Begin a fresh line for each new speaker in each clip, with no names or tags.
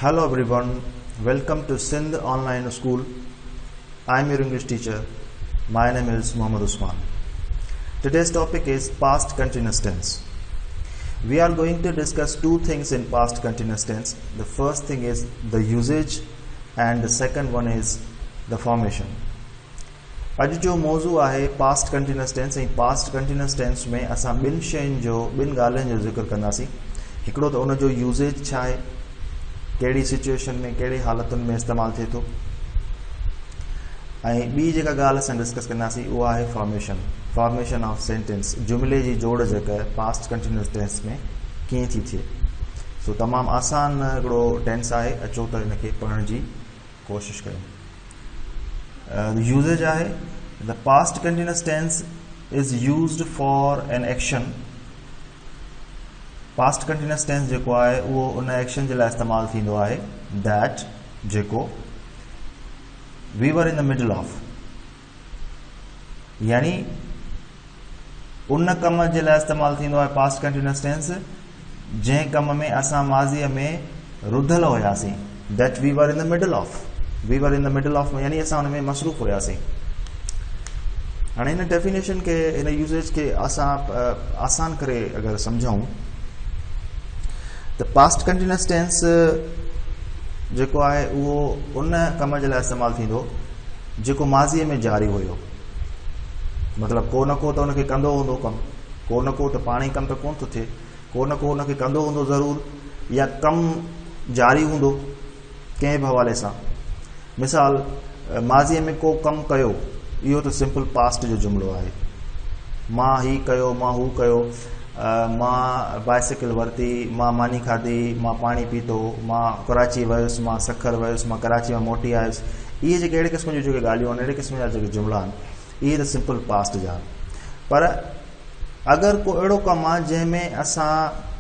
Hello everyone, welcome to Sindh Online School. I am your English teacher. My name is Muhammad Usman. Today's topic is past continuous tense. We are going to discuss two things in past continuous tense. The first thing is the usage and the second one is the formation. अॼु जो मौज़ू आहे past continuous tense ऐं past continuous tense में असां ॿिनि शयुनि जो ॿिनि ॻाल्हियुनि जो ज़िक्र कंदासीं. हिकिड़ो त उन जो यूज़ेज छा आहे, कहिड़ी सिचुएशन में कहिड़ी हालतुनि में इस्तेमालु थिए थो, ऐं ॿी जेका ॻाल्हि असां डिस्कस कंदासीं उहा आहे फॉर्मेशन ऑफ सेंटेंस. जुमिले जी जोड़ जेका पास्ट कंटिन्यूअस टेंस में कीअं थी थिए. सो तमामु आसान हिकिड़ो टेंस आहे. अचो त हिनखे पढ़ण जी कोशिशि कयूं. यूज़ेज आहे the past continuous tense is used for an action. Past continuous tense जेको आहे उहो उन एक्शन जे लाइ इस्तेमालु थींदो आहे दैट जेको we were in the middle of, यानी उन कम जे लाइ इस्तेमालु थींदो आहे पास्ट कंटिन्यूअस टेंस जंहिं कम में असां माज़ीअ में रुधल हुयासीं. That we were in the middle of, we were in the middle of यानी असां हुन में मसरूफ़ हुयासीं. हाणे हिन डेफिनेशन खे, हिन यूज़ेज खे असां आसान करे अगरि सम्झूं त पास्ट कंटिन्यूअस टेंस जेको आहे उहो उन कम जे लाइ इस्तेमालु थींदो जेको माज़ीअ में जारी हुयो. मतिलबु को न को त हुनखे कंदो हूंदो कमु, को न को त पाण ई कमु त कोन थो थिए, को न को हुनखे कंदो हूंदो ज़रूरु, या कमु जारी हूंदो कंहिं बि हवाले सां. मिसाल, माज़ीअ में को कमु कयो, इहो त सिंपल पास्ट जो जुमिलो आहे. मां ही कयो, मां हू कयो, मां बाइसिकल वरिती, मां मानी खाधी, मां पाणी पीतो, मां कराची वियुसि, मां सखर वियुसि, मां कराची मां मोटी आयुसि. इहे जेके अहिड़े क़िस्म जूं जेके ॻाल्हियूं आहिनि, अहिड़े क़िस्म जा जेके जुमिला आहिनि, इहे त सिंपल पास्ट जा आहिनि. पर अगरि को अहिड़ो कमु आहे जंहिंमें असां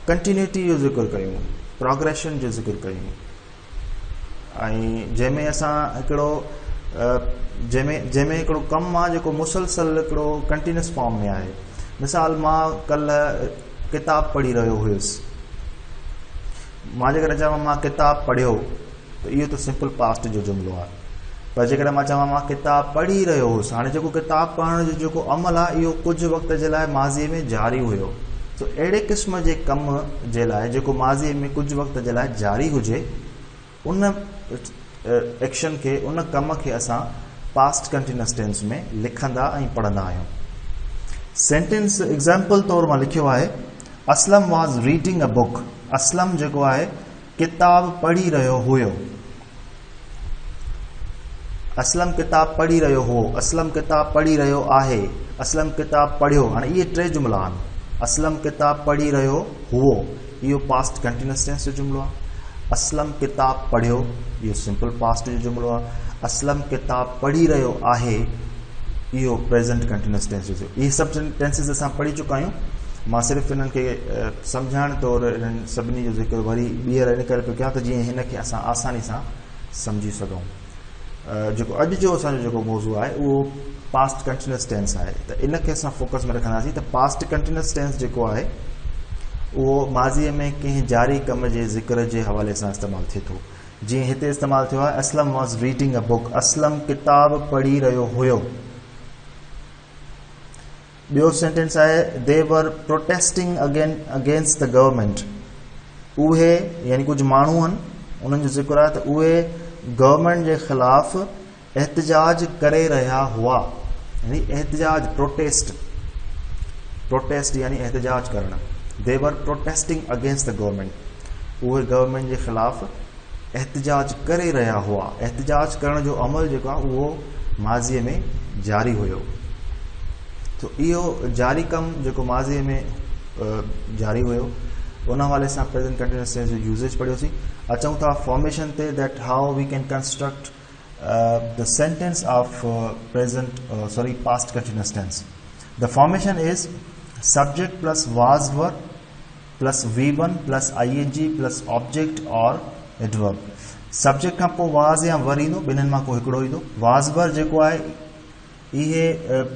कंटिन्यूटी जो ज़िक्र कयूं, प्रोग्रेशन जो ज़िक्र कयूं, ऐं जंहिंमें असां हिकिड़ो जंहिंमें हिकिड़ो कमु आहे जेको मुसलसल हिकिड़ो कंटिन्यूअस फॉर्म में आहे. मिसाल, मां कल्ह किताबु पढ़ी रहियो हुयुसि. मां जेकॾहिं चवां मां किताबु पढ़ियो त इहो त सिंपल पास्ट जो जुमिलो आहे. पर जेकॾहिं मां चवां मां किताबु पढ़ी रहियो हुयुसि, हाणे जेको किताबु पढ़ण जो जेको अमल आहे इहो कुझु वक़्त जे लाइ माज़ीअ में जारी हुयो. त अहिड़े क़िस्म जे कम जे लाइ जेको माज़ीअ में कुझु वक़्त जे लाइ जारी हुजे, उन एक्शन खे, उन कम खे असां पास्ट कंटिन्यूअस टेंस में लिखंदा ऐं पढ़ंदा आहियूं. सेंटेंस एग्जाम्पल तौर मां लिखियो आहे, Aslam was reading a book. Aslam जेको आहे किताब पढ़ी रहियो हुयो. असलम किताब पढ़ी रहियो हो, असलम किताब पढ़ी रहियो आहे, असलम किताब पढ़ियो. हाणे इहे टे जुमिला आहिनि. असलम किताब पढ़ी रहियो हुओ, इहो पास्ट कंटिन्यूअस टेंस जो जुमिलो आहे. असलम किताब पढ़ियो, इहो सिंपल पास्ट जो जुमिलो आहे. असलम किताब पढ़ी रहियो आहे, इहो प्रेज़ेंट कंटिन्यूअस टेंस जो. इहे सभु टेंसिस असां पढ़ी चुका आहियूं. मां सिर्फ़ु हिननि खे सम्झाइण तौरु हिननि सभिनी जो ज़िक्र वरी ॿीहर इन करे पियो कयां त जीअं हिन खे असां आसानी सां सम्झी सघूं. जेको अॼु जो असांजो जेको मौज़ू आहे उहो पास्ट कंटिन्यूअस टेंस आहे, त इन खे असां फोकस में रखंदासीं. त पास्ट कंटिन्यूअस टेंस जेको आहे उहो माज़ीअ में कंहिं जारी कम जे ज़िक्र जे हवाले सां इस्तेमालु थिए थो. जीअं हिते इस्तेमालु थियो आहे, Aslam was reading a book. Aslam किताब पढ़ी रहियो हुयो. ॿियो सेंटेंस आहे, दे वर प्रोटेस्टिंग अगेंस्ट द गवर्नमेंट. उहे, यानी कुझु माण्हू आहिनि, उन्हनि जो ज़िक्र आहे त उहे गवर्नमेंट जे ख़िलाफ़ एहतजाज करे रहिया हुआ. यानी एहतजाज, प्रोटेस्ट यानी एहतजाज करणु. दे वर प्रोटेस्टिंग अगेंस्ट द गवर्नमेंट. उहे गवर्नमेंट जे ख़िलाफ़ एहतजाज करे रहिया हुआ. एहतजाज करण जो अमल जेको आहे उहो माज़ीअ में जारी हुयो. तो इहो जारी कमु जेको माज़ीअ में जारी हुयो, उन हवाले सां प्रेज़ेंट कंटिन्यूअस टेंस जो यूज़ेज पढ़ियोसीं. अचूं था फॉर्मेशन ते, that how we can construct the sentence of past continuous tense. The formation is subject plus was were plus V1 plus ING plus object और एडवर्ब. सब्जेक्ट खां पोइ वाज़ या वर ईंदो, ॿिन्हिनि मां को हिकिड़ो ईंदो. वाज़ वर जेको आहे इहे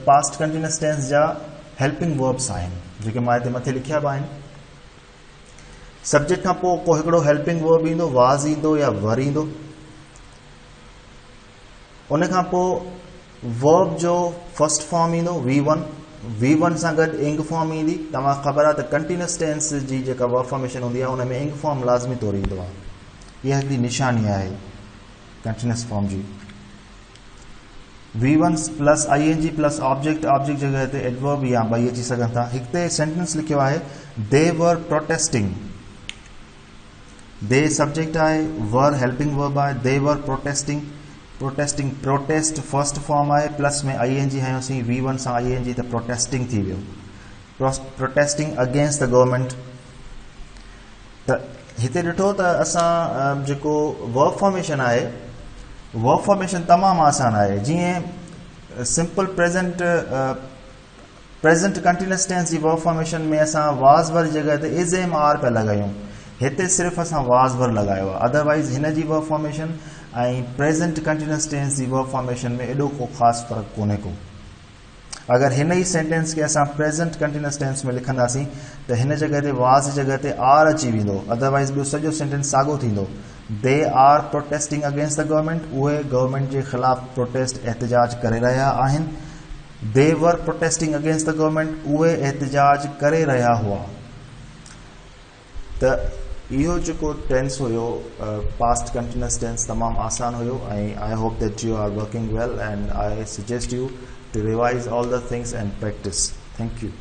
पास्ट कंटिन्यूअस टेंस जा हेल्पिंग वर्ब्स आहिनि, जेके मां हिते मथे लिखिया बि आहिनि. सब्जेक्ट खां पोइ को हिकिड़ो हेल्पिंग वर्ब ईंदो, वाज़ ईंदो या वर ईंदो। उन खां पोइ वर्ब जो फर्स्ट फॉर्म ईंदो V1, V1 सां गॾु इंग फॉर्म ईंदी। तव्हां ख़बर आहे त कंटिन्यूस टेंस जी जेका वर्ब फॉर्मेशन हूंदी आहे उन में इंग फॉर्म लाज़मी तौरु ईंदो आहे। इहा हिकिड़ी निशानी आहे कंटिन्यूस फॉर्म जी। V1 plus ING plus object, object जगह ते एडवर्ब या ॿई अची सघनि था। हिकु सेंटेंस लिखियो आहे दे वर प्रोटेस्टिंग, दे सब्जेक्ट आहे, वर हेल्पिंग वर्ब आहे, दे वर protesting. Protesting, protest first form आहे, प्लस में ING हयोसीं V1 सां ING त प्रोटेस्टिंग थी वियो। Protesting against the government. त हिते ॾिठो त असां जेको वर्ब फॉर्मेशन आहे, वर्ब फॉर्मेशन तमामु आसान आहे। जीअं सिंपल प्रेजेंट कंटिन्यूस टेंस जी वर्ब फॉर्मेशन में असां वाज़ वर जगह ते इज़ एम आर पिया लॻायूं, हिते सिर्फ़ु असां वाज़ वर लॻायो आहे। अदरवाइज़ हिन जी वर्ब फॉर्मेशन ऐं प्रेजेंट कंटिन्यूस टेंस जी वर्ब फॉर्मेशन में एॾो को ख़ासि फ़र्क़ु कोन्हे को। अगरि हिन ई सेंटेंस खे असां प्रेजेंट कंटिन्यूस टेंस में लिखंदासीं त हिन जगह ते वाज़ जगह ते आर अची वेंदो, अदरवाइज़ ॿियो सॼो सेंटेंस साॻियो थींदो। They are protesting against the government, उहे गवर्नमेंट जे ख़िलाफ़ प्रोटेस्ट एहतजाज करे रहिया आहिनि। दे वर प्रोटेस्टिंग अगेंस्ट द गवर्नमेंट, उहे एहतजाज करे रहिया हुआ। त इहो जेको टेंस हुयो पास्ट कंटिन्यूस टेंस तमामु आसान हुयो ऐं I hope that you are working well and I suggest you to revise all the things and practice. Thank you.